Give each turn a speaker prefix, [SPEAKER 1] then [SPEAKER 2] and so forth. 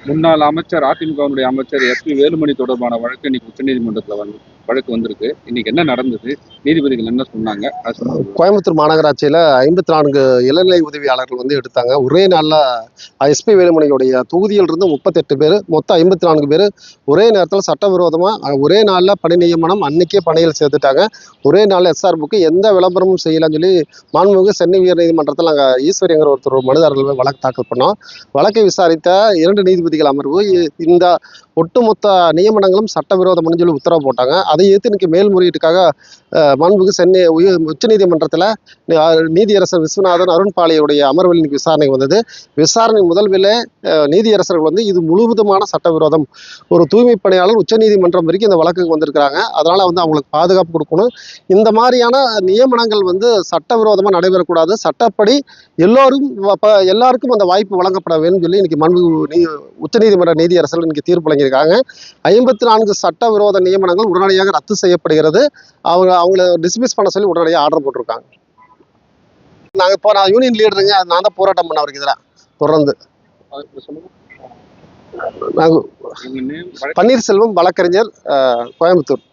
[SPEAKER 1] முன்னாள் அமைச்சர் அதிமுகவினுடைய அமைச்சர் எஸ்பி வேலுமணி தொடர்பான வழக்கு இன்னைக்கு உச்சநீதிமன்றத்தில் வழக்கு வந்திருக்கு. இன்னைக்கு என்ன நடந்தது, நீதிபதிகள் என்ன சொன்னாங்க?
[SPEAKER 2] கோயம்புத்தூர் மாநகராட்சியில் 54 இளநிலை உதவியாளர்கள் எடுத்தாங்க. ஒரே நாளில் எஸ்பி வேலுமணியுடைய தொகுதியில் இருந்து 38 பேர், மொத்தம் 54 பேர் ஒரே நேரத்தில் சட்டவிரோதமாக ஒரே நாளில் பணி நியமனம் அன்னைக்கே பணியில் சேர்த்துட்டாங்க. ஒரே நாளில் எஸ்ஆர் புக்கு எந்த விளம்பரமும் செய்யலாம்னு சொல்லி மாண்புமிகு சென்னை உயர்நீதிமன்றத்தில் நாங்கள் ஈஸ்வரிங்கிற ஒருத்தர் மனுதாரர்கள் வழக்கு தாக்கல் பண்ணோம். வழக்கை விசாரித்த 2 நீதிபதிகள் அமர்வு இந்த ஒட்டுமொத்த நியமனங்களும் சட்டவிரோதம்னு சொல்லி உத்தரவு போட்டாங்க. அதை எதிர்த்து இன்னைக்கு மேல்முறையீட்டுக்காக மாண்புமிகு சென்னை உச்சநீதிமன்றத்தில் நீதியரசர் விஸ்வநாதன் அருண்பாளையுடைய அமர்வில் இன்னைக்கு விசாரணை வந்தது. விசாரணை முதல்விலே நீதியரசர்கள் இது முழுவதுமான சட்டவிரோதம், ஒரு தூய்மை பணியாளர் உச்சநீதிமன்றம் வரைக்கும் இந்த வழக்குக்கு வந்திருக்கிறாங்க, அதனால அவங்களுக்கு பாதுகாப்பு கொடுக்கணும், இந்த மாதிரியான நியமனங்கள் சட்டவிரோதமாக நடைபெறக்கூடாது, சட்டப்படி எல்லாருக்கும் அந்த வாய்ப்பு வழங்கப்பட வேண்டும் சொல்லி இன்னைக்கு உச்சநீதிமன்ற நீதியரசர்கள் இன்னைக்கு தீர்ப்பு வழங்கியிருக்காங்க. 54 சட்டவிரோத நியமனங்கள் உடனடியாக ரத்து செய்யப்படுகிறது. அவங்கள டிஸ்மிஸ் பண்ண சொல்லி உடனடியாக ஆர்டர் போட்டிருக்காங்க. நான் யூனியன் லீடருங்க, நான் தான் போராட்டம் பண்ண அவருக்கு இதில் தொடர்ந்து. பன்னீர்செல்வம் வழக்கறிஞர், கோயம்புத்தூர்.